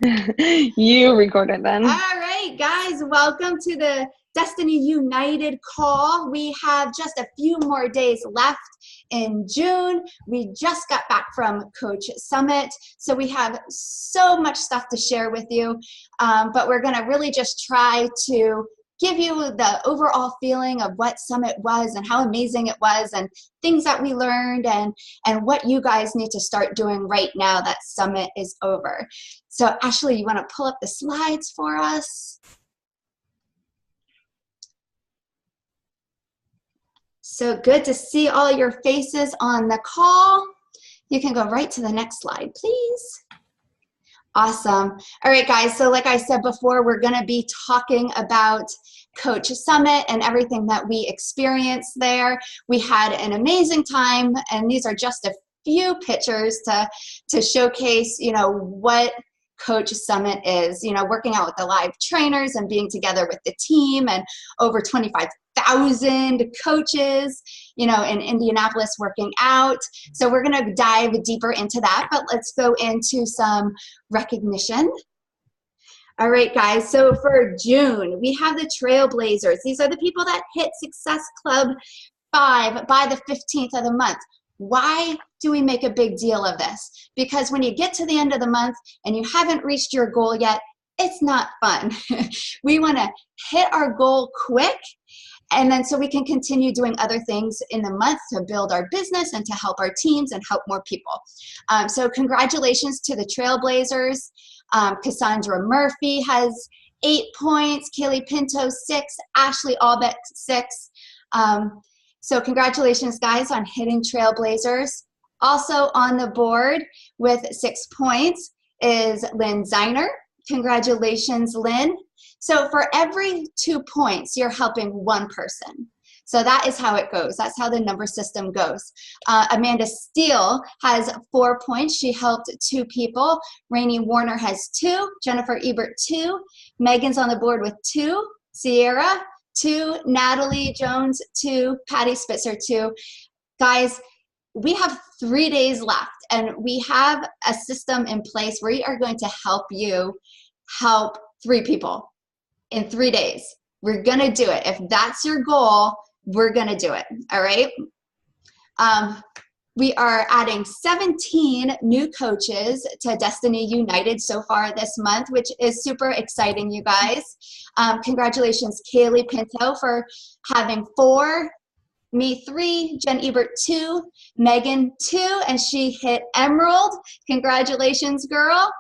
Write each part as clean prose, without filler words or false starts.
You recorded All then. right, guys, welcome to the Destiny United call. We have just a few more days left in June. We just got back from Coach Summit, so we have so much stuff to share with you, but we're going to really just try to give you the overall feeling of what Summit was and how amazing it was and things that we learned and what you guys need to start doing right now that Summit is over. So Ashley, you want to pull up the slides for us? So good to see all your faces on the call. You can go right to the next slide, please. Awesome. All right, guys, so like I said before, we're going to be talking about Coach Summit and everything that we experienced there. We had an amazing time, and these are just a few pictures to showcase, what Coach Summit is, working out with the live trainers and being together with the team and over 25,000 coaches, in Indianapolis working out. So we're going to dive deeper into that, but let's go into some recognition. All right, guys, so for June, we have the Trailblazers. These are the people that hit Success Club 5 by the 15th of the month. Why do we make a big deal of this? Because when you get to the end of the month and you haven't reached your goal yet, it's not fun. We want to hit our goal quick, and then so we can continue doing other things in the month to build our business and to help our teams and help more people. So congratulations to the Trailblazers. Cassandra Murphy has 8 points, Kaylee Pinto 6, Ashley Allbeck 6. So congratulations, guys, on hitting Trailblazers. Also on the board with 6 points is Lynn Zeiner. Congratulations, Lynn. So for every 2 points, you're helping one person. So that is how it goes. That's how the number system goes. Amanda Steele has 4 points. She helped 2 people. Rainey Warner has 2. Jennifer Ebert 2. Megan's on the board with 2. Sierra 2. Natalie Jones 2. Patty Spitzer 2. Guys, we have 3 days left, and we have a system in place where we are going to help you help 3 people in 3 days. We're going to do it. If that's your goal, we're going to do it. All right. We are adding 17 new coaches to Destiny United so far this month, which is super exciting, you guys. Congratulations, Kaylee Pinto, for having 4, me 3, Jen Ebert 2, Megan 2, and she hit Emerald. Congratulations, girl.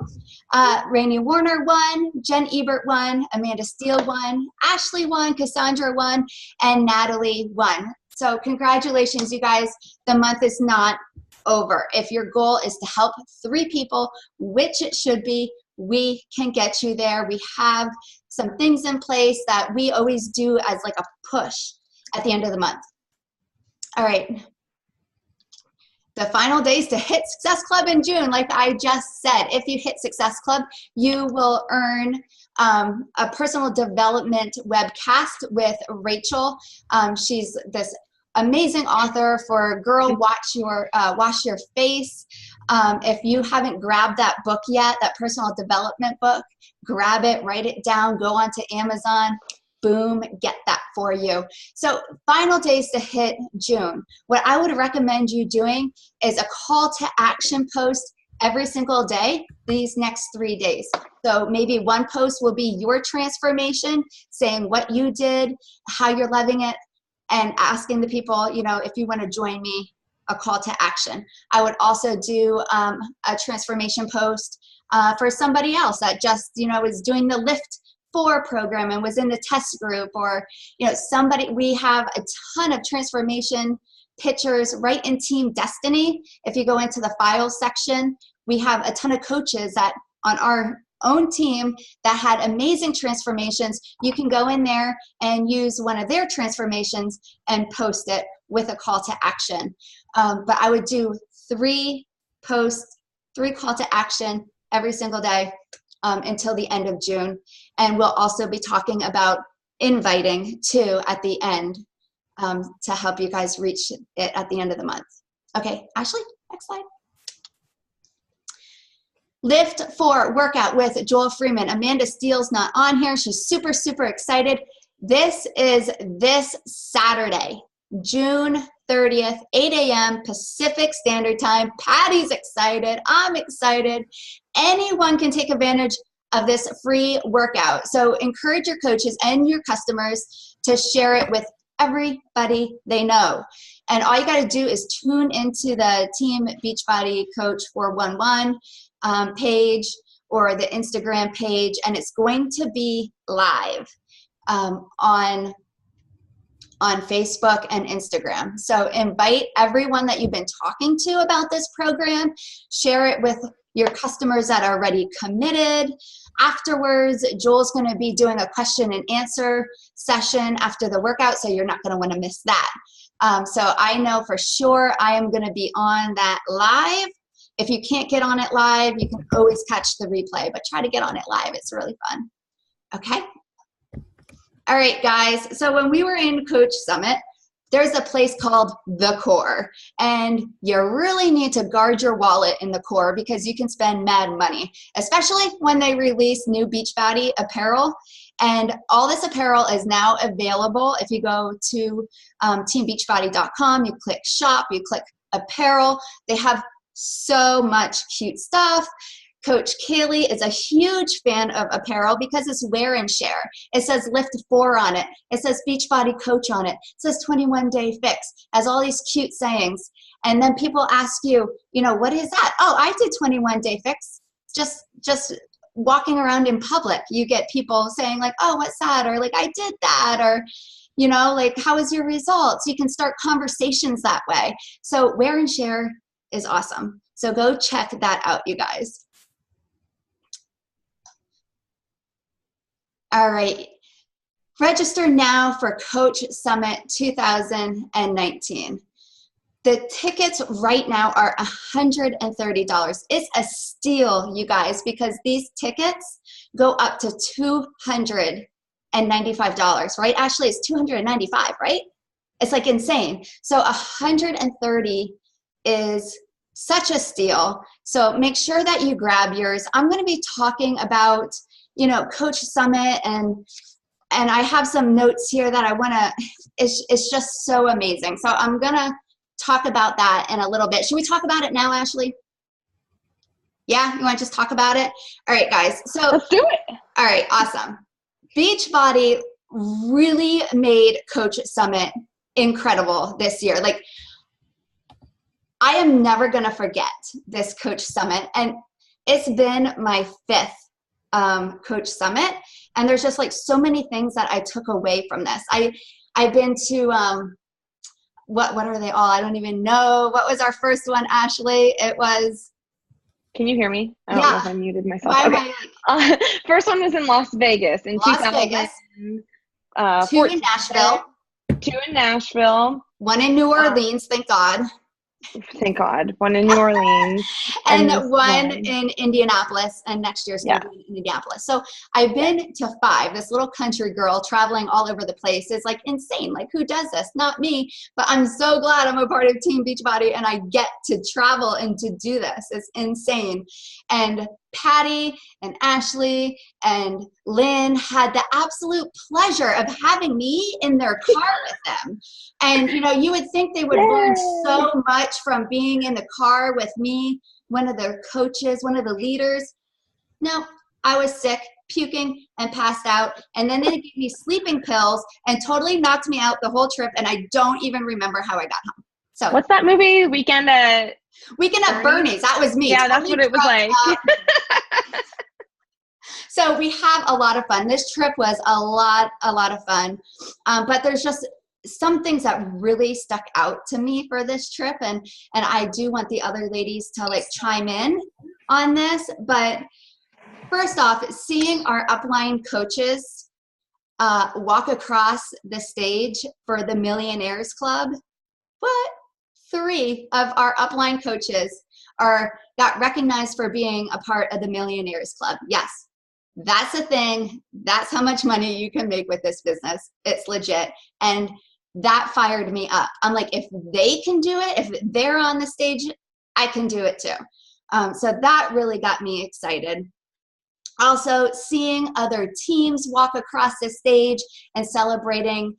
Rainey Warner 1, Jen Ebert 1, Amanda Steele 1, Ashley 1, Cassandra 1, and Natalie 1. So congratulations, you guys. The month is not over. If your goal is to help 3 people, which it should be, we can get you there. We have some things in place that we always do as like a push at the end of the month. All right. The final days to hit Success Club in June, like I just said, if you hit Success Club, you will earn a personal development webcast with Rachel. She's this amazing author for Girl Wash Your Face. If you haven't grabbed that book yet, that personal development book, grab it, write it down, go onto Amazon. Boom, get that for you. So final days to hit June. What I would recommend you doing is a call to action post every single day these next 3 days. So maybe one post will be your transformation, saying what you did, how you're loving it, and asking the people, if you want to join me, a call to action. I would also do a transformation post for somebody else that just, is doing the Lift 4 program and was in the test group, or somebody. We have a ton of transformation pictures right in Team Destiny. If you go into the files section, we have a ton of coaches that on our own team that had amazing transformations. You can go in there and use one of their transformations and post it with a call to action. But I would do 3 posts, 3 call to action every single day until the end of June. And we'll also be talking about inviting too at the end to help you guys reach it at the end of the month. Okay, Ashley, next slide. Lift 4 workout with Joel Freeman. Amanda Steele's not on here. She's super, super excited. This is this Saturday, June 30th, 8 a.m. Pacific Standard Time. Patty's excited. I'm excited. Anyone can take advantage of this free workout. So encourage your coaches and your customers to share it with everybody they know. And all you got to do is tune into the Team Beachbody Coach 411 page or the Instagram page, and it's going to be live on Facebook and Instagram. So invite everyone that you've been talking to about this program, share it with your customers that are already committed. Afterwards, Joel's going to be doing a question and answer session after the workout, so you're not going to want to miss that. So I know for sure I am going to be on that live. If you can't get on it live, you can always catch the replay, but try to get on it live. It's really fun. Okay? All right, guys. So when we were in Coach Summit, there's a place called The Core, and you really need to guard your wallet in The Core because you can spend mad money, especially when they release new Beachbody apparel. And all this apparel is now available. If you go to teambeachbody.com, you click shop, you click apparel. They have so much cute stuff. Coach Kaylee is a huge fan of apparel because it's wear and share. It says Lift 4 on it. It says Beachbody Coach on it. It says 21-day fix. Has all these cute sayings. And then people ask you, you know, what is that? Oh, I did 21-day fix. Just walking around in public, you get people saying like, oh, what's that? Or like, I did that. Or, you know, like, how was your results? You can start conversations that way. So wear and share is awesome. So go check that out, you guys. All right, register now for Coach Summit 2019. The tickets right now are $130. It's a steal, you guys, because these tickets go up to $295, right? Ashley, it's $295, right? It's like insane. So $130 is such a steal. So make sure that you grab yours. I'm going to be talking about, you know, Coach Summit, and I have some notes here that I want to, it's just so amazing. So I'm going to talk about that in a little bit. Should we talk about it now, Ashley? Yeah, you want to just talk about it? All right, guys. So let's do it. All right, awesome. Beachbody really made Coach Summit incredible this year. Like, I am never going to forget this Coach Summit, and it's been my 5th Coach Summit, and there's just like so many things that I took away from this. I've been to what are they all? I don't even know. What was our first one, Ashley? It was. Can you hear me? I don't know if I muted myself. Why okay. First one was in Las Vegas in Las Vegas. 2 in Nashville. 2 in Nashville. 1 in New Orleans. Thank God. Thank God. 1 in New Orleans. and 1 in Indianapolis, and next year's going to be in Indianapolis. So I've been to 5. This little country girl traveling all over the place is like insane. Like, who does this? Not me. But I'm so glad I'm a part of Team Beachbody and I get to travel and to do this. It's insane. And Patty and Ashley and Lynn had the absolute pleasure of having me in their car with them. And, you know, you would think they would learn so much from being in the car with me, one of their coaches, one of the leaders. No, I was sick, puking, and passed out. And then they gave me sleeping pills and totally knocked me out the whole trip. And I don't even remember how I got home. So what's that movie? Weekend at Bernie's. That was me. Yeah, totally, that's what it was like. So we have a lot of fun. This trip was a lot of fun. But there's just some things that really stuck out to me for this trip. And I do want the other ladies to like chime in on this. But first off, seeing our upline coaches walk across the stage for the Millionaires Club, what? 3 of our upline coaches got recognized for being a part of the Millionaires Club. Yes, that's a thing. That's how much money you can make with this business. It's legit. And that fired me up. I'm like, if they can do it, if they're on the stage, I can do it too. So that really got me excited. Also, seeing other teams walk across the stage and celebrating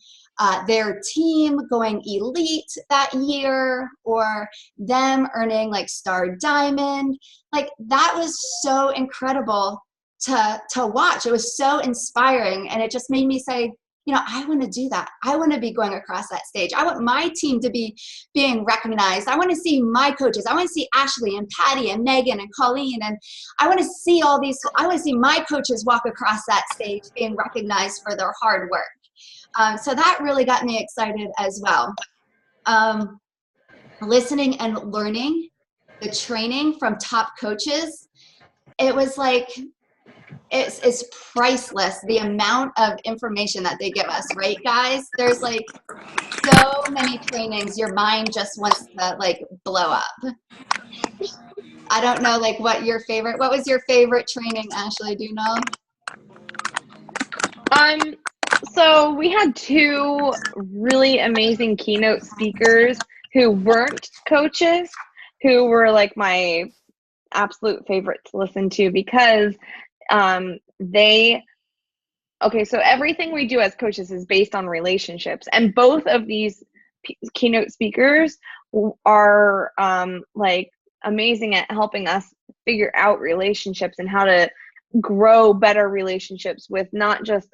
their team going elite that year, or them earning like Star Diamond, like that was so incredible to watch. It was so inspiring, and it just made me say, you know, I want to do that. I want to be going across that stage. I want my team to be being recognized. I want to see my coaches. I want to see Ashley and Patty and Megan and Colleen. And I want to see all these, I want to see my coaches walk across that stage being recognized for their hard work. So that really got me excited as well. Listening and learning the training from top coaches, it was like, it's priceless, the amount of information that they give us, right, guys? There's like so many trainings, your mind just wants to like blow up. I don't know, like what was your favorite training, Ashley? Do you know? So we had two really amazing keynote speakers who weren't coaches, who were like my absolute favorite to listen to, because so everything we do as coaches is based on relationships, and both of these keynote speakers are like amazing at helping us figure out relationships and how to grow better relationships with not just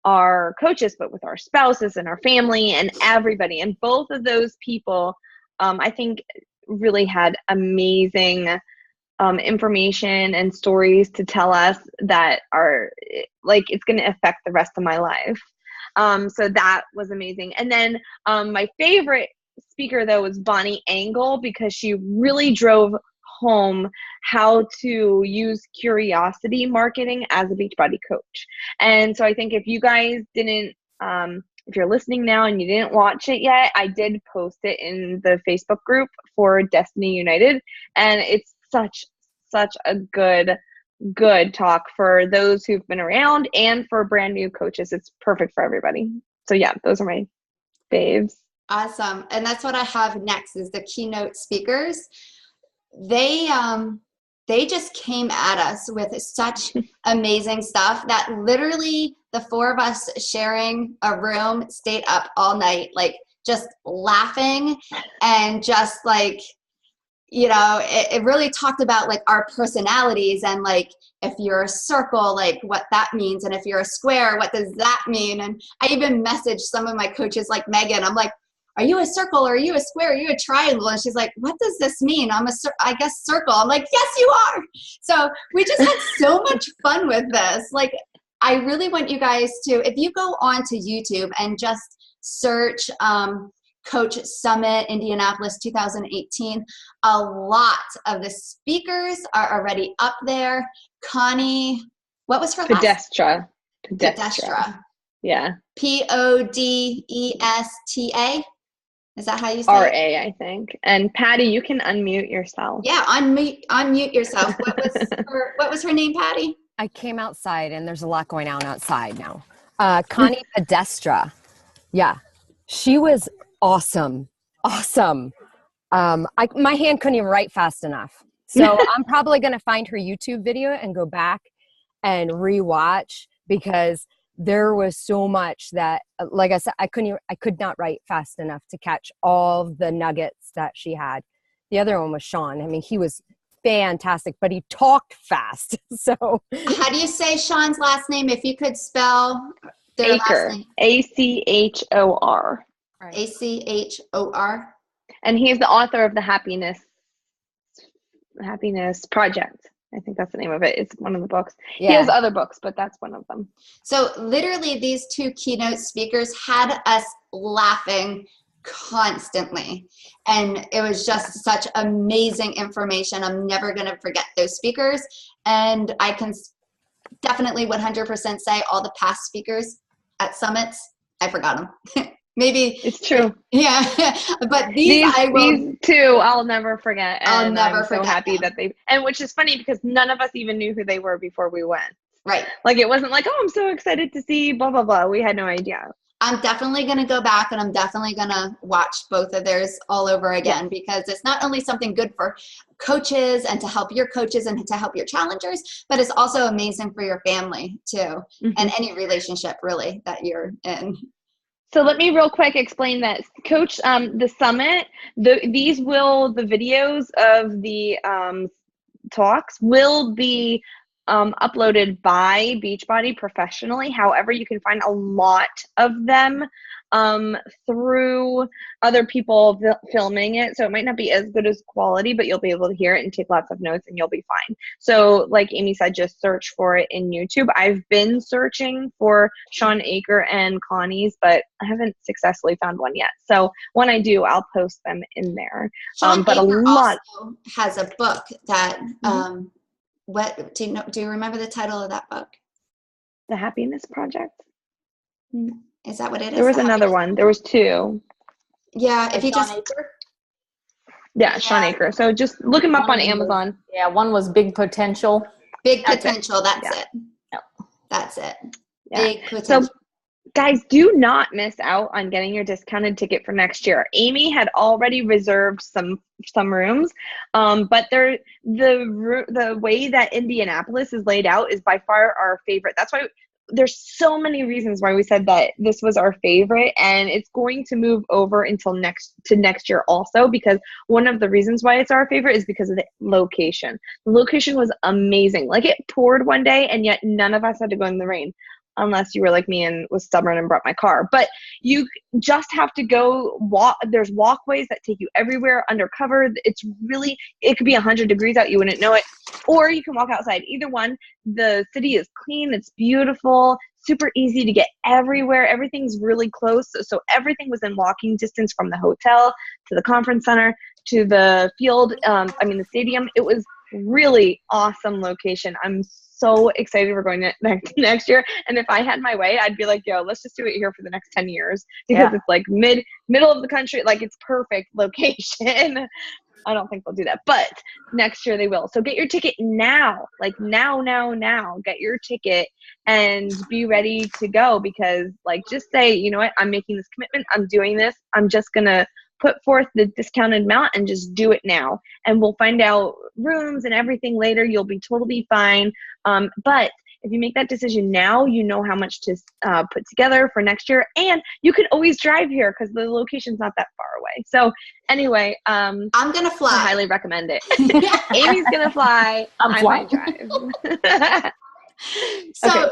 our coaches, but with our spouses and our family and everybody. And both of those people, I think, really had amazing information and stories to tell us that are like, it's going to affect the rest of my life. So that was amazing. And then my favorite speaker, though, was Bonnie Engel, because she really drove home how to use curiosity marketing as a Beachbody coach. And so I think if you guys didn't, if you're listening now and you didn't watch it yet, I did post it in the Facebook group for Destiny United, and it's such a good talk for those who've been around and for brand new coaches. It's perfect for everybody. So yeah, those are my faves. Awesome. And that's what I have next, is the keynote speakers. They just came at us with such amazing stuff that literally the four of us sharing a room stayed up all night, like just laughing and just like, you know, it really talked about like our personalities, and like if you're a circle, like what that means, and if you're a square, what does that mean? And I even messaged some of my coaches like Megan. I'm like, are you a circle, or are you a square, are you a triangle? And she's like, what does this mean? I guess circle. I'm like, yes, you are. So we just had so much fun with this. Like, I really want you guys to, if you go on to YouTube and just search Coach Summit Indianapolis 2018, a lot of the speakers are already up there. Connie, what was her last? Podestra. Yeah. Podesta. Is that how you say R-A, I think. And Patty, you can unmute yourself. Yeah, unmute yourself. What was her name, Patty? I came outside, and there's a lot going on outside now. Connie Podestra. Yeah, she was awesome. My hand couldn't even write fast enough. So I'm probably going to find her YouTube video and go back and rewatch, because there was so much that, like I said, I could not write fast enough to catch all the nuggets that she had. The other one was Sean. I mean, he was fantastic, but he talked fast. So how do you say Sean's last name? If you could spell their Achor. last name. Achor. right. Achor. And he's the author of the Happiness Project. I think that's the name of it. It's one of the books. Yeah. He has other books, but that's one of them. So literally these two keynote speakers had us laughing constantly. And it was just such amazing information. I'm never going to forget those speakers. And I can definitely 100% say all the past speakers at summits, I forgot them. Maybe it's true. Yeah, but these two I'll never forget. And I'll never forget. I'm so happy that and which is funny because none of us even knew who they were before we went. Right. Like it wasn't like, oh, I'm so excited to see blah blah blah. We had no idea. I'm definitely going to go back and I'm definitely going to watch both of theirs all over again, because it's not only something good for coaches and to help your coaches and to help your challengers, but it's also amazing for your family too, and any relationship really that you're in. So let me real quick explain that, Coach. The summit, the videos of the talks will be uploaded by Beachbody professionally. However, you can find a lot of them through other people filming it. So it might not be as good as quality, but you'll be able to hear it and take lots of notes and you'll be fine. So like Amy said, just search for it in YouTube. I've been searching for Shawn Achor and Connie's, but I haven't successfully found one yet. So when I do, I'll post them in there. Shawn But Achor a lot also has a book that, what do you know? Do you remember the title of that book? The Happiness Project. Is that what it is? There was another one. There was two. Yeah, if you Shawn just Achor? Yeah, Shawn Achor. So just look him up on One Amazon. one was Big Potential. Big Potential. That's Yeah. it. Yep. That's it. Yeah. Big Potential. So guys, do not miss out on getting your discounted ticket for next year. Amy had already reserved some rooms, but the way that Indianapolis is laid out is by far our favorite. That's why there's so many reasons why we said that this was our favorite, and it's going to move over until next year also, because one of the reasons why it's our favorite is because of the location. The location was amazing. Like, it poured one day and yet none of us had to go in the rain, unless you were like me and was stubborn and brought my car. But you just have to go walk. There's walkways that take you everywhere undercover. It could be 100 degrees out, you wouldn't know it. Or you can walk outside. Either one. The city is clean. It's beautiful. Super easy to get everywhere. Everything's really close. So everything was in walking distance from the hotel to the conference center to the field. The stadium. It was really awesome location. I'm so excited we're going next year. And if I had my way, I'd be like, yo, let's just do it here for the next 10 years, because it's like middle of the country. Like, it's perfect location. I don't think they'll do that, but next year they will. So get your ticket now, like now, get your ticket and be ready to go, because like, just say, you know what, I'm making this commitment. I'm doing this. I'm just going to put forth the discounted amount and just do it now. And we'll find out rooms and everything later. You'll be totally fine. But if you make that decision now, you know how much to put together for next year. And you can always drive here because the location's not that far away. So anyway, I'm going to fly. I highly recommend it. Amy's going to fly. I might drive. So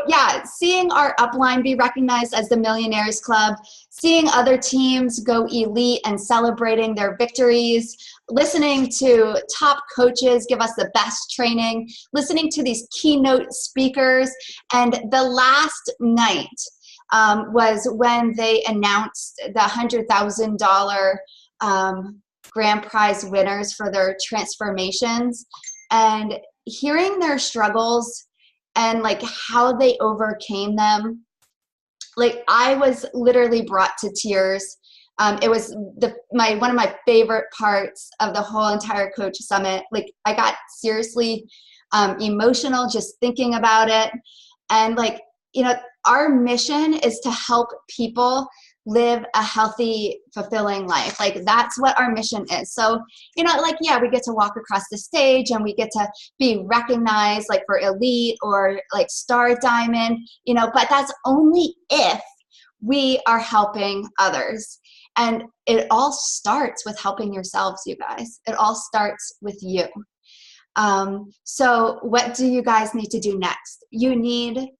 yeah, seeing our upline be recognized as the Millionaires Club, seeing other teams go elite and celebrating their victories, listening to top coaches give us the best training, listening to these keynote speakers. And the last night was when they announced the $100,000 grand prize winners for their transformations, and hearing their struggles and like how they overcame them. Like, I was literally brought to tears. It was one of my favorite parts of the whole entire Coach Summit. Like, I got seriously emotional just thinking about it. And like, you know, our mission is to help people live a healthy, fulfilling life. Like, that's what our mission is. So, you know, like, yeah, we get to walk across the stage and we get to be recognized like for elite or like star diamond, you know, but that's only if we are helping others. And it all starts with helping yourselves, you guys. It all starts with you. So what do you guys need to do next? You need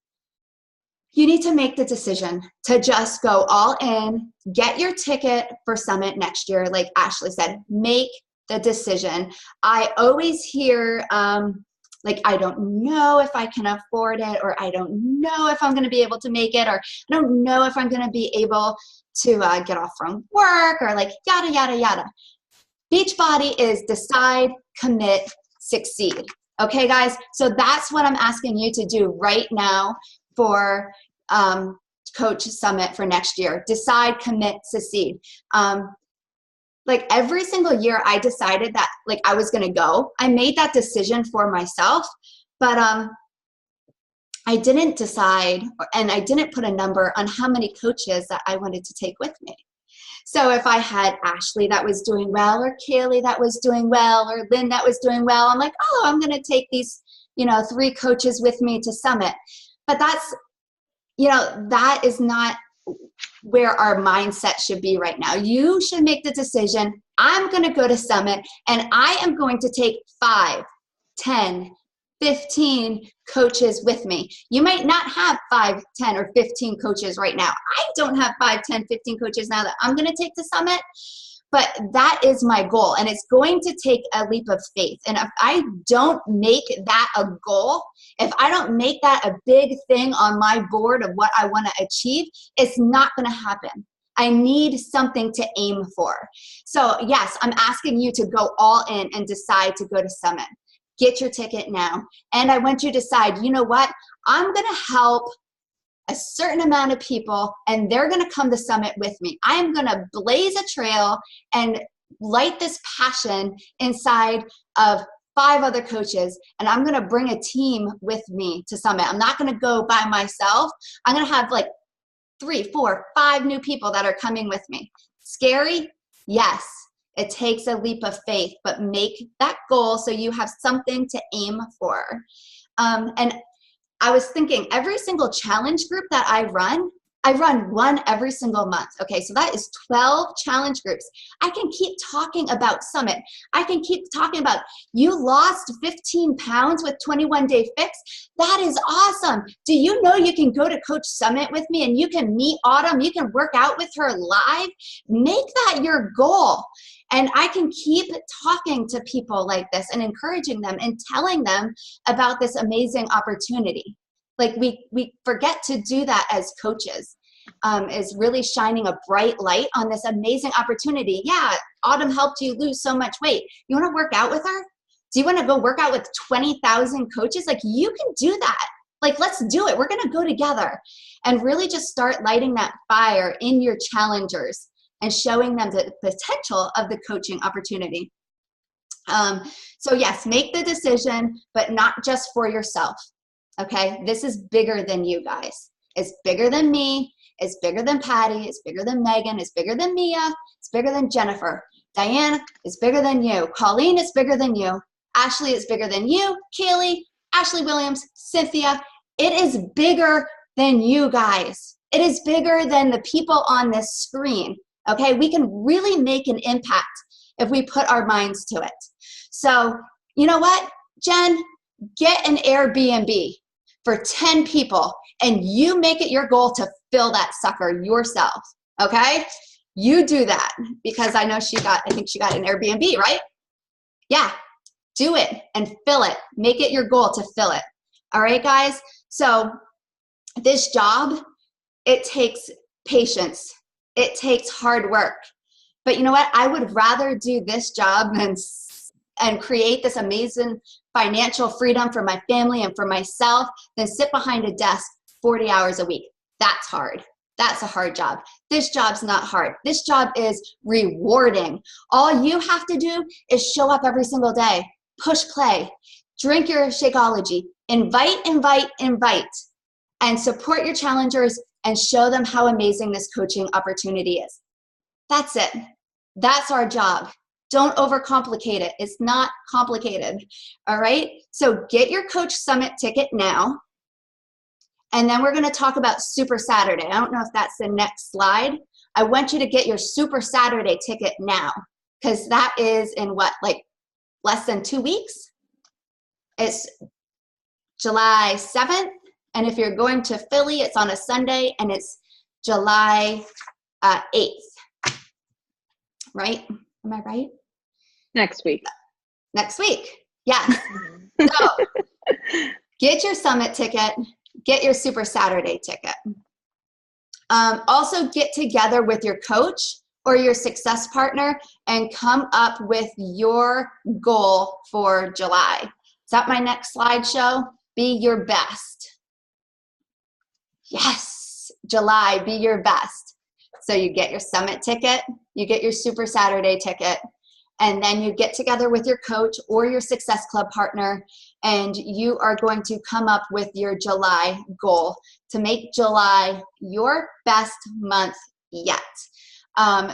to make the decision to just go all in, get your ticket for Summit next year. Like Ashley said, make the decision. I always hear, like, I don't know if I can afford it, or I don't know if I'm going to be able to make it, or I don't know if I'm going to be able to get off from work, or like yada, yada, yada. Beachbody is decide, commit, succeed. Okay, guys? So that's what I'm asking you to do right now for Coach Summit for next year. Decide, commit, succeed. Like, every single year I decided that like I was going to go. I made that decision for myself, but I didn't decide, and I didn't put a number on how many coaches that I wanted to take with me. So if I had Ashley that was doing well, or Kaylee that was doing well, or Lynn that was doing well, I'm like, oh, I'm going to take these, 3 coaches with me to Summit. But that's, that is not where our mindset should be right now. You should make the decision, I'm going to go to Summit, and I am going to take 5, 10, 15 coaches with me. You might not have 5, 10, or 15 coaches right now. I don't have 5, 10, 15 coaches now that I'm going to take to Summit, but that is my goal. And it's going to take a leap of faith. And if I don't make that a goal, if I don't make that a big thing on my board of what I want to achieve, it's not going to happen. I need something to aim for. So yes, I'm asking you to go all in and decide to go to Summit. Get your ticket now. And I want you to decide, you know what? I'm going to help a certain amount of people, and they're going to come to Summit with me. I am going to blaze a trail and light this passion inside of 5 other coaches, and I'm going to bring a team with me to Summit. I'm not going to go by myself. I'm going to have like 3, 4, 5 new people that are coming with me. Scary? Yes. It takes a leap of faith, but make that goal so you have something to aim for. And I was thinking, every single challenge group that I run one every single month. Okay, so that is 12 challenge groups. I can keep talking about Summit. I can keep talking about, you lost 15 pounds with 21 Day Fix. That is awesome. Do you know you can go to Coach Summit with me, and you can meet Autumn? You can work out with her live. Make that your goal. And I can keep talking to people like this and encouraging them and telling them about this amazing opportunity. Like we forget to do that as coaches, is really shining a bright light on this amazing opportunity. Yeah, Autumn helped you lose so much weight. You want to work out with her? Do you want to go work out with 20,000 coaches? Like, you can do that. Like, let's do it. We're going to go together and really just start lighting that fire in your challengers and showing them the potential of the coaching opportunity. So yes, make the decision, but not just for yourself. Okay, this is bigger than you guys. It's bigger than me. It's bigger than Patty. It's bigger than Megan. It's bigger than Mia. It's bigger than Jennifer. Diane is bigger than you. Colleen is bigger than you. Ashley is bigger than you. Kaylee, Ashley Williams, Cynthia. It is bigger than you guys. It is bigger than the people on this screen. Okay, we can really make an impact if we put our minds to it. So, you know what, Jen? Get an Airbnb for 10 people, and you make it your goal to fill that sucker yourself, okay? You do that, because I know I think she got an Airbnb, right? Yeah, do it and fill it. Make it your goal to fill it. All right, guys? So this job, it takes patience. It takes hard work. But you know what? I would rather do this job and create this amazing financial freedom for my family and for myself than sit behind a desk 40 hours a week. That's hard. That's a hard job. This job's not hard. This job is rewarding. All you have to do is show up every single day, push play, drink your Shakeology, invite, and support your challengers and show them how amazing this coaching opportunity is. That's it. That's our job. Don't overcomplicate it. It's not complicated. All right? So get your Coach Summit ticket now. And then we're going to talk about Super Saturday. I don't know if that's the next slide. I want you to get your Super Saturday ticket now, because that is in what, like less than 2 weeks? It's July 7th. And if you're going to Philly, it's on a Sunday, and it's July 8th. Right? Am I right? Next week. Next week. Yes. So get your Summit ticket. Get your Super Saturday ticket. Also get together with your coach or your success partner and come up with your goal for July. Is that my next slideshow? Be your best. Yes, July, be your best. So you get your Summit ticket, you get your Super Saturday ticket, and then you get together with your coach or your Success Club partner and you are going to come up with your July goal to make July your best month yet.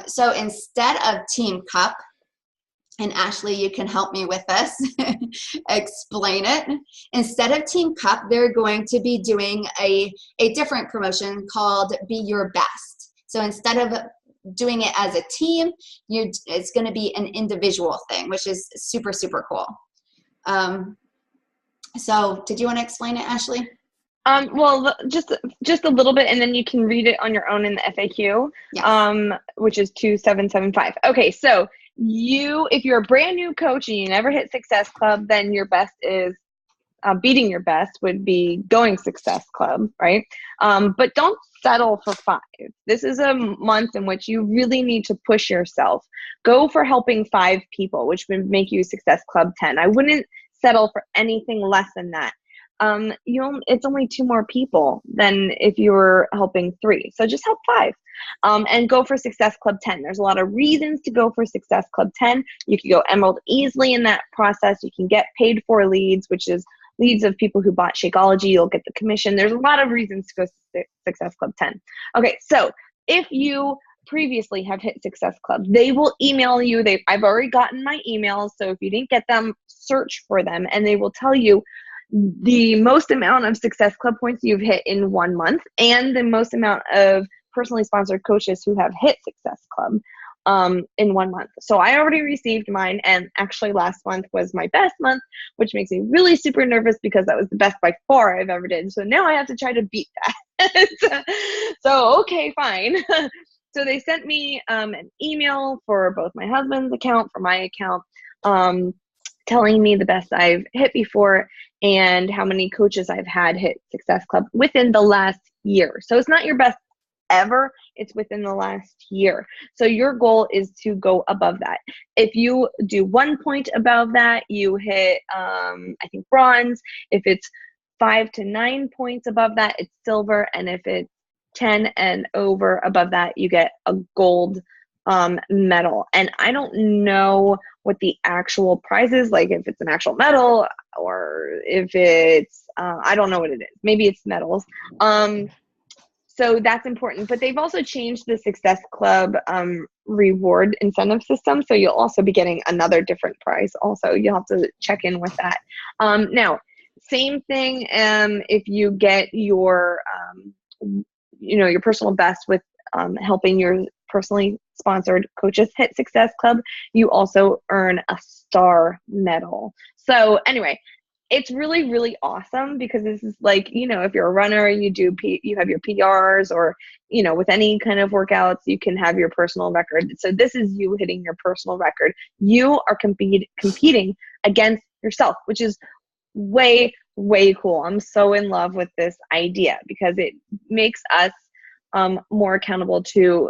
So instead of Team Cup, and Ashley, you can help me with this, explain it. Instead of Team Cup, they're going to be doing a different promotion called Be Your Best. So instead of doing it as a team, it's going to be an individual thing, which is super, super cool. So did you want to explain it, Ashley? Well, just a little bit, and then you can read it on your own in the FAQ, yes. Which is 2775. Okay, so if you're a brand new coach and you never hit Success Club, then your best is beating your best would be going Success Club, right? But don't settle for 5. This is a month in which you really need to push yourself. Go for helping 5 people, which would make you Success Club 10. I wouldn't settle for anything less than that. It's only 2 more people than if you were helping 3. So just help 5, and go for Success Club 10. There's a lot of reasons to go for Success Club 10. You can go Emerald easily in that process. You can get paid for leads, which is leads of people who bought Shakeology. You'll get the commission. There's a lot of reasons to go Success Club 10. Okay, so if you previously have hit Success Club, they will email you. I've already gotten my emails, so if you didn't get them, search for them, and they will tell you the most amount of Success Club points you've hit in 1 month and the most amount of personally sponsored coaches who have hit Success Club in 1 month. So I already received mine, and actually last month was my best month, which makes me really super nervous because that was the best by far I've ever did. So now I have to try to beat that. So okay, fine. So they sent me an email for both my husband's account, for my account, telling me the best I've hit before and how many coaches I've had hit Success Club within the last year. So it's not your best ever, it's within the last year. So your goal is to go above that. If you do 1 point above that, you hit, I think, bronze. If it's 5 to 9 points above that, it's silver. And if it's 10 and over above that, you get a gold medal. And I don't know what the actual prize is, like if it's an actual medal or if it's, I don't know what it is. Maybe it's medals. So that's important. But they've also changed the Success Club reward incentive system. So you'll also be getting another different prize also. You'll have to check in with that. Now, same thing if you get your, your personal best with helping your personally sponsored coaches hit Success Club, you also earn a star medal. So anyway, it's really, really awesome because this is like, if you're a runner, you have your PRs, or, with any kind of workouts, you can have your personal record. So this is you hitting your personal record. You are competing against yourself, which is way, way cool. I'm so in love with this idea because it makes us more accountable to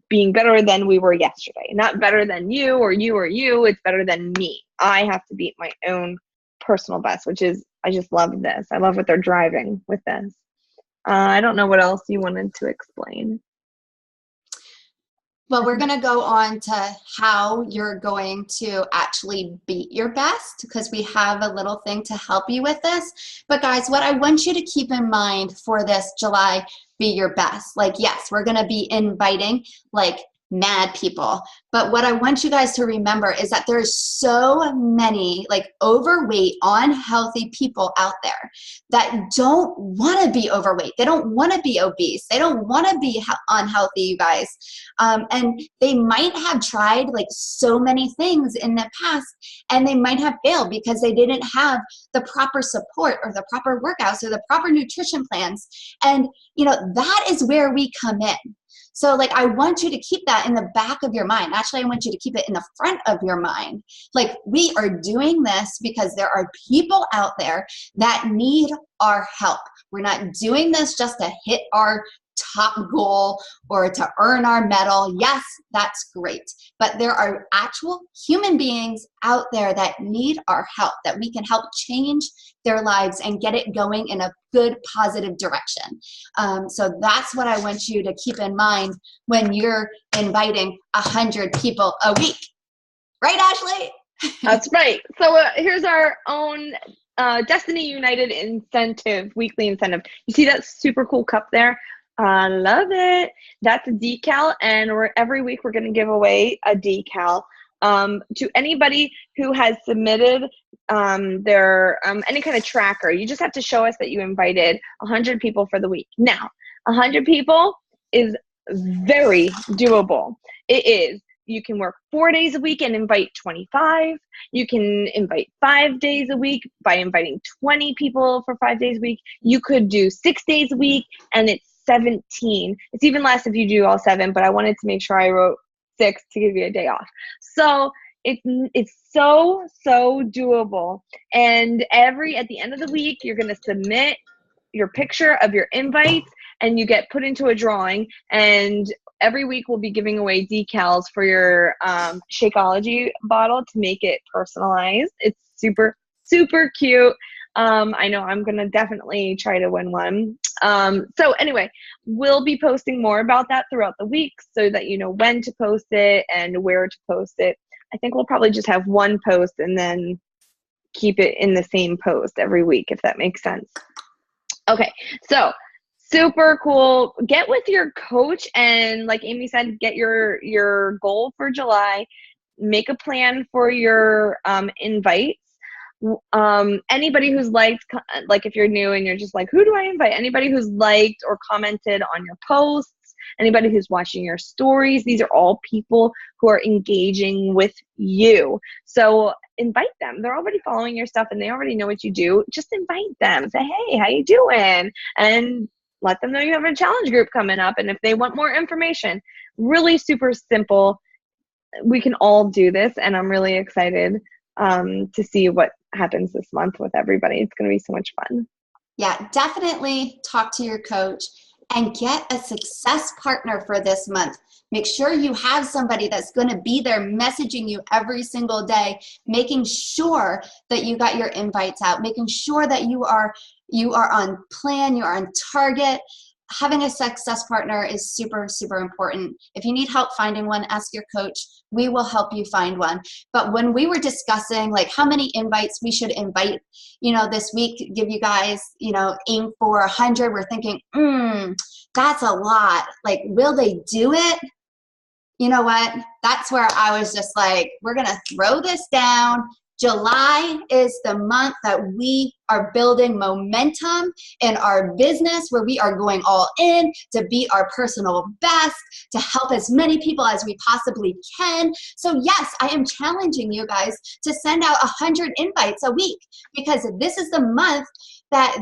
being better than we were yesterday. Not better than you or you, it's better than me. I have to beat my own personal best, which is, I just love this. I love what they're driving with this. I don't know what else you wanted to explain. Well, we're going to go on to how you're going to actually beat your best, because we have a little thing to help you with this. But guys, what I want you to keep in mind for this July Be Your Best, yes, we're going to be inviting mad people. But what I want you guys to remember is that there's so many overweight, unhealthy people out there that don't want to be overweight. They don't want to be obese. They don't want to be unhealthy, you guys. And they might have tried so many things in the past, and they might have failed because they didn't have the proper support or the proper workouts or the proper nutrition plans. And that is where we come in. So I want you to keep that in the back of your mind. Actually, I want you to keep it in the front of your mind. We are doing this because there are people out there that need our help. We're not doing this just to hit our top goal or to earn our medal. Yes, that's great. But there are actual human beings out there that need our help, that we can help change their lives and get it going in a good, positive direction. So that's what I want you to keep in mind when you're inviting 100 people a week. Right, Ashley? That's right. So here's our own Destiny United incentive, weekly incentive. You see that super cool cup there? I love it. That's a decal, and every week we're going to give away a decal to anybody who has submitted their any kind of tracker. You just have to show us that you invited 100 people for the week. Now, 100 people is very doable. It is. You can work 4 days a week and invite 25. You can invite 5 days a week by inviting 20 people for 5 days a week. You could do 6 days a week, and it's 17. It's even less if you do all 7, but I wanted to make sure I wrote 6 to give you a day off. So it's so doable. And at the end of the week, you're going to submit your picture of your invites, and you get put into a drawing. And every week we'll be giving away decals for your Shakeology bottle to make it personalized. It's super cute. I know I'm going to definitely try to win one. So anyway, we'll be posting more about that throughout the week so that you know when to post it and where to post it. I think we'll probably just have one post and then keep it in the same post every week, if that makes sense. Okay, so super cool. Get with your coach, and like Amy said, get your goal for July. Make a plan for your invites. Anybody who's liked, like if you're new and you're just like, who do I invite? Anybody who's liked or commented on your posts, anybody who's watching your stories, these are all people who are engaging with you. So invite them. They're already following your stuff and they already know what you do. Just invite them. Say, hey, how you doing? And let them know you have a challenge group coming up. And if they want more information, really super simple. We can all do this, and I'm really excited to see what happens this month with everybody. It's going to be so much fun. Yeah, definitely talk to your coach and get a success partner for this month. Make sure you have somebody that's going to be there messaging you every single day, making sure that you got your invites out, making sure that you are on plan, you're on target. Having a success partner is super important. If you need help finding one, ask your coach. We will help you find one. But when we were discussing like how many invites we should invite, this week, give you guys, aim for 100, we're thinking, that's a lot. Like, will they do it? You know what? That's where I was just like, we're going to throw this down. July is the month that we are building momentum in our business, where we are going all in to be our personal best, to help as many people as we possibly can. So yes, I am challenging you guys to send out 100 invites a week, because this is the month that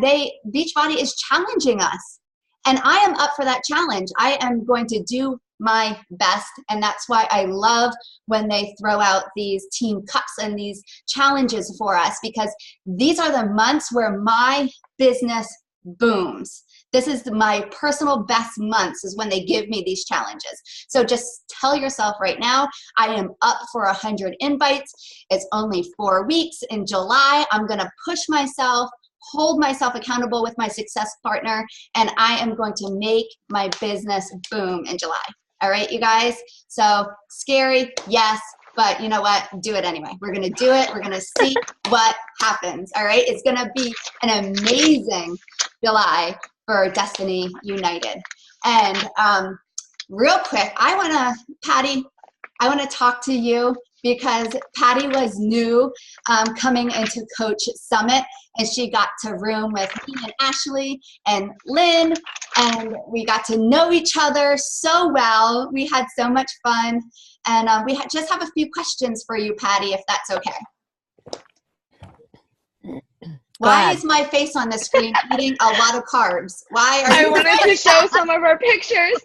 Beachbody is challenging us. And I am up for that challenge. I am going to do my best, and that's why I love when they throw out these team cups and these challenges for us, because these are the months where my business booms. This is my personal best months, is when they give me these challenges. So just tell yourself right now, I am up for 100 invites. It's only 4 weeks. In July, I'm going to push myself, hold myself accountable with my success partner, and I am going to make my business boom in July. All right, you guys? So scary, yes, but you know what? Do it anyway. We're going to do it. We're going to see what happens. All right? It's going to be an amazing July for Destiny United. And real quick, Patty, I want to talk to you, because Patty was new coming into Coach Summit, and she got to room with me and Ashley and Lynn, and we got to know each other so well. We had so much fun, and we just have a few questions for you, Patty, if that's okay. Why is my face on the screen eating a lot of carbs? Why are you? I wanted to show some of our pictures.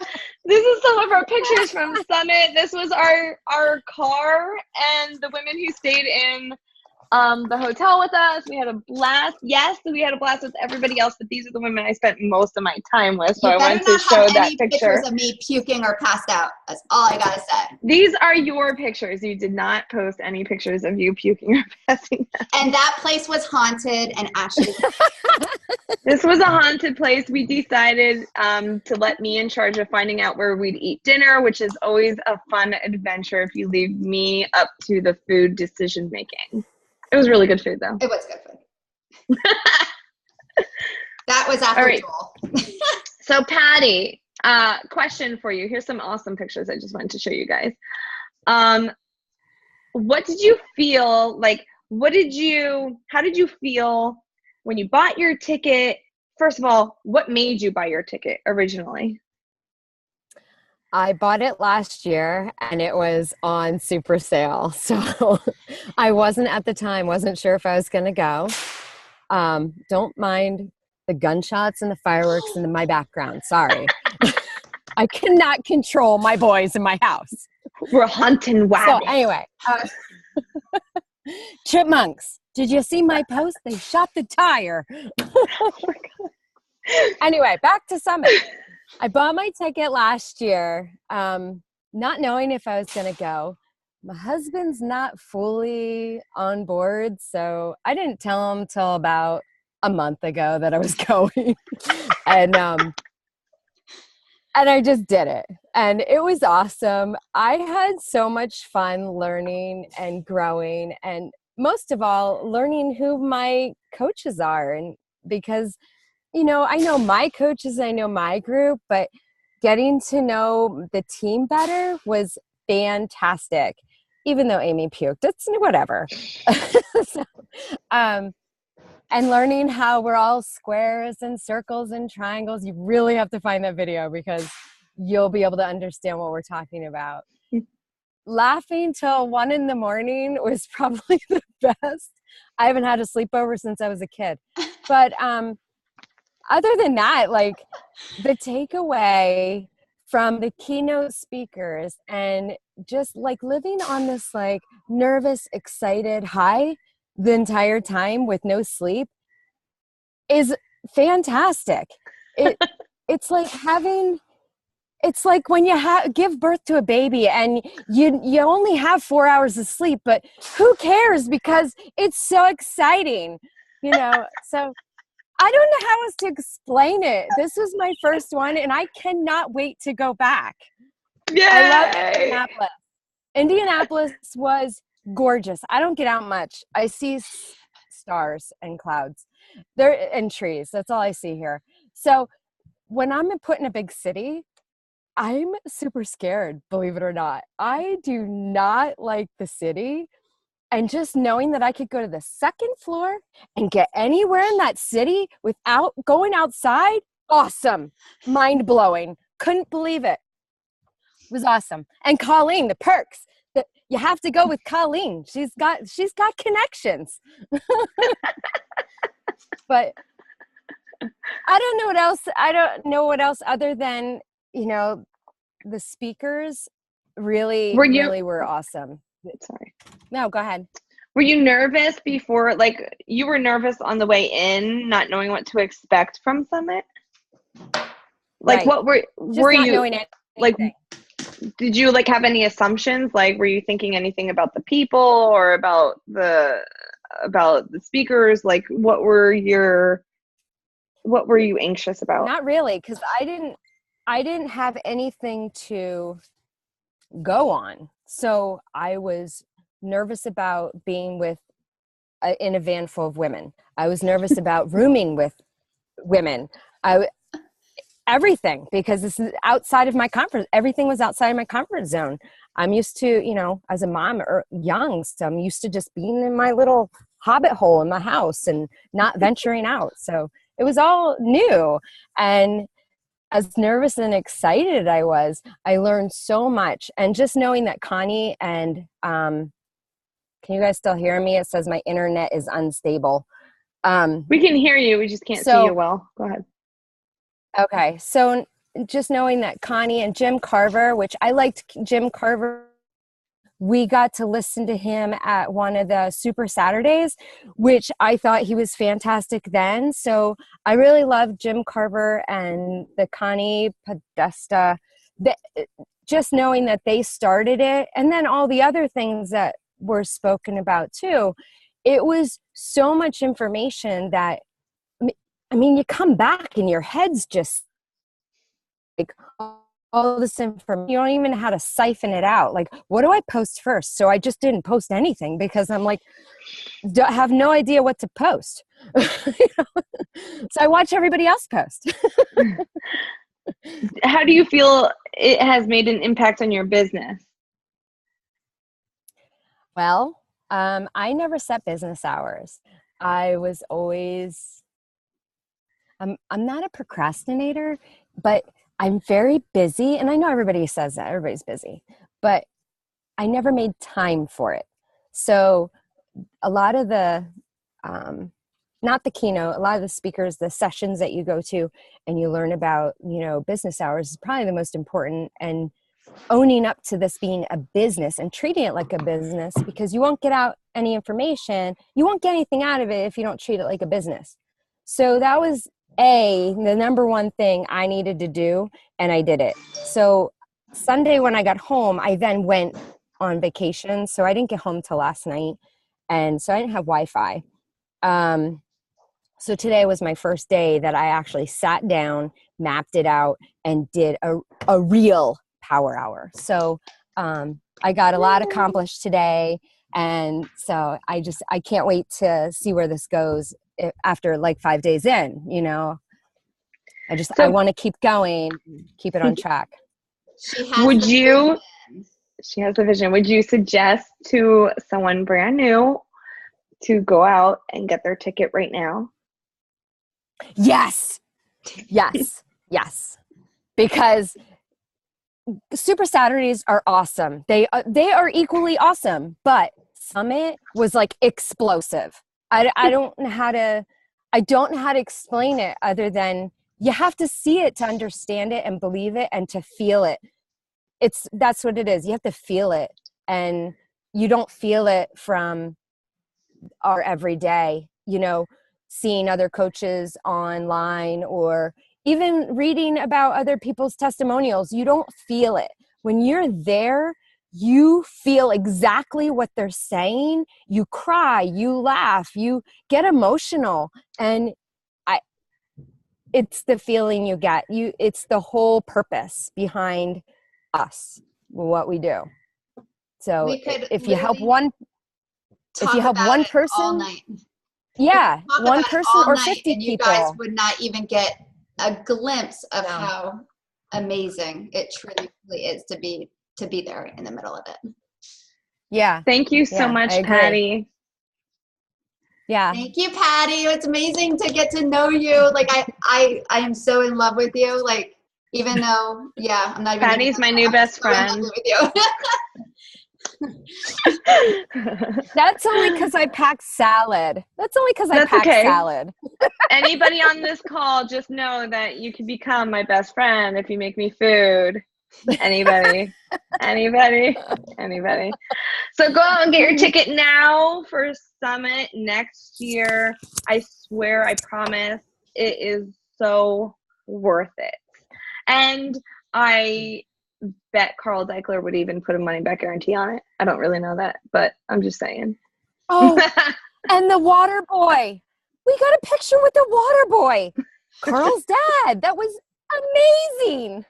This is some of our pictures from Summit. This was our car and the women who stayed in the hotel with us. We had a blast. Yes, we had a blast with everybody else, but these are the women I spent most of my time with. So I wanted to show that picture. Pictures of me puking or passed out. That's all I gotta say. These are your pictures. You did not post any pictures of you puking or passing out. And that place was haunted, and Ashley. This was a haunted place. We decided to let me in charge of finding out where we'd eat dinner, which is always a fun adventure if you leave me up to the food decision making. It was really good food, though. It was good food. That was after All right. Joel. So Patty, question for you. Here's some awesome pictures I just wanted to show you guys. What did you feel like? How did you feel when you bought your ticket? First of all, what made you buy your ticket originally? I bought it last year and it was on super sale. So I wasn't sure if I was going to go. Don't mind the gunshots and the fireworks in my background. Sorry. I cannot control my boys in my house. We're hunting wabbits. So anyway, chipmunks. Did you see my post? They shot the tire. Anyway, back to Summit. I bought my ticket last year, not knowing if I was going to go. My husband's not fully on board, so I didn't tell him till about a month ago that I was going. And I just did it. And it was awesome. I had so much fun learning and growing, and most of all, learning who my coaches are. And because I know my coaches, I know my group, but getting to know the team better was fantastic. Even though Amy puked, it's whatever. So, and learning how we're all squares and circles and triangles. You really have to find that video because you'll be able to understand what we're talking about. Laughing till 1 a.m. was probably the best. I haven't had a sleepover since I was a kid. But other than that, like the takeaway from the keynote speakers and just like living on this like nervous, excited high the entire time with no sleep is fantastic. It's like when you give birth to a baby and you only have 4 hours of sleep, but who cares because it's so exciting, so I don't know how else to explain it. This was my first one, and I cannot wait to go back. Yay! I love Indianapolis. Indianapolis was gorgeous. I don't get out much. I see stars and clouds and trees. That's all I see here. So when I'm put in a big city, I'm super scared, believe it or not. I do not like the city. And just knowing that I could go to the second floor and get anywhere in that city without going outside, awesome. Mind-blowing. Couldn't believe it. It was awesome. And Colleen, the perks. You have to go with Colleen. She's got connections. But I don't know what else. I don't know what else other than, the speakers really were awesome. Sorry. No, go ahead. Were you nervous before, like you were nervous on the way in, not knowing what to expect from Summit? Like, right. What were you, knowing like, did you like have any assumptions? Like, were you thinking anything about the people or about the speakers? Like, what were you anxious about? Not really. 'Cause I didn't have anything to go on. So I was nervous about being in a van full of women. I was nervous about rooming with women. Everything, because this is outside of my comfort. Everything was outside of my comfort zone. I'm used to, as a mom or young, so I'm used to just being in my little hobbit hole in my house and not venturing out. So it was all new. And as nervous and excited I learned so much. And just knowing that Connie and, can you guys still hear me? It says my internet is unstable. We can hear you. We just can't see you well. Go ahead. Okay. So just knowing that Connie and Jim Carver, which I liked Jim Carver, we got to listen to him at one of the Super Saturdays, which I thought he was fantastic then. So I really loved Jim Carver and the Connie Podesta, just knowing that they started it. And then all the other things that were spoken about too. It was so much information that, I mean, you come back and your head's just like, all this information. You don't even know how to siphon it out. Like, what do I post first? So I just didn't post anything because I'm like, have no idea what to post. So I watch everybody else post. How do you feel it has made an impact on your business? Well, I never set business hours. I was always, I'm not a procrastinator, but I'm very busy. And I know everybody says that, everybody's busy, but I never made time for it. So a lot of the, not the keynote, a lot of the speakers, the sessions that you go to and you learn about, business hours is probably the most important, and owning up to this being a business and treating it like a business, because you won't get out any information. You won't get anything out of it if you don't treat it like a business. So that was the number one thing I needed to do, and I did it. So Sunday when I got home, I then went on vacation. So I didn't get home till last night. And so I didn't have Wi-Fi. So today was my first day that I actually sat down, mapped it out, and did a real power hour. So I got a lot accomplished today. And so I can't wait to see where this goes after like 5 days in, I want to keep going, keep it on track. She has the vision. Would you suggest to someone brand new to go out and get their ticket right now? Yes. Because Super Saturdays are awesome. They are equally awesome, but Summit was like explosive. I don't know how to explain it other than you have to see it to understand it and believe it and to feel it. That's what it is. You have to feel it, and you don't feel it from our everyday, seeing other coaches online or even reading about other people's testimonials. You don't feel it. When you're there, you feel exactly what they're saying. You cry, you laugh, you get emotional, and it's the feeling you get. It's the whole purpose behind us, what we do. So if you help one person all night. Yeah, one person or 50 and you people. guys would not even get a glimpse of how amazing it truly is to be there in the middle of it. Yeah. Thank you so much, Patty. Yeah. Thank you, Patty. It's amazing to get to know you. Like I am so in love with you. Like, even though, I'm not even. Patty's my new best friend. With you. That's only because I packed salad. Salad. Anybody on this call, just know that you can become my best friend if you make me food. Anybody. So go out and get your ticket now for Summit next year. I swear, I promise, it is so worth it. And I bet Carl Deichler would even put a money back guarantee on it. I don't really know that, but I'm just saying. Oh, and the water boy. We got a picture with the water boy. Carl's dad. That was amazing.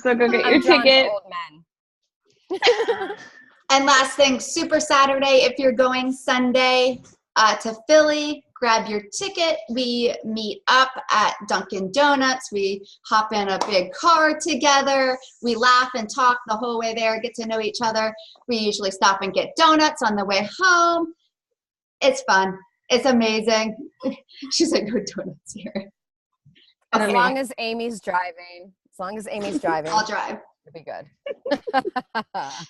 So go get your ticket. Old men. And last thing, Super Saturday, if you're going Sunday to Philly, grab your ticket. We meet up at Dunkin' Donuts. We hop in a big car together. We laugh and talk the whole way there, get to know each other. We usually stop and get donuts on the way home. It's fun. It's amazing. She's like, no donuts here. As long as Amy's driving. I'll drive. It'll be good.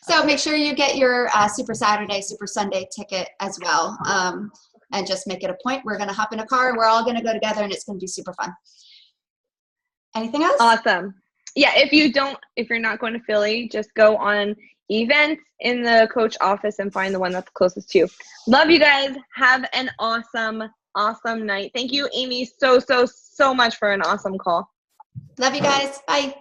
So make sure you get your Super Saturday, Super Sunday ticket as well. And just make it a point. We're going to hop in a car. We're all going to go together, and it's going to be super fun. Anything else? Awesome. Yeah, if you're not going to Philly, just go on events in the coach office and find the one that's closest to you. Love you guys. Have an awesome night. Thank you, Amy, so much for an awesome call. Love you guys. Bye.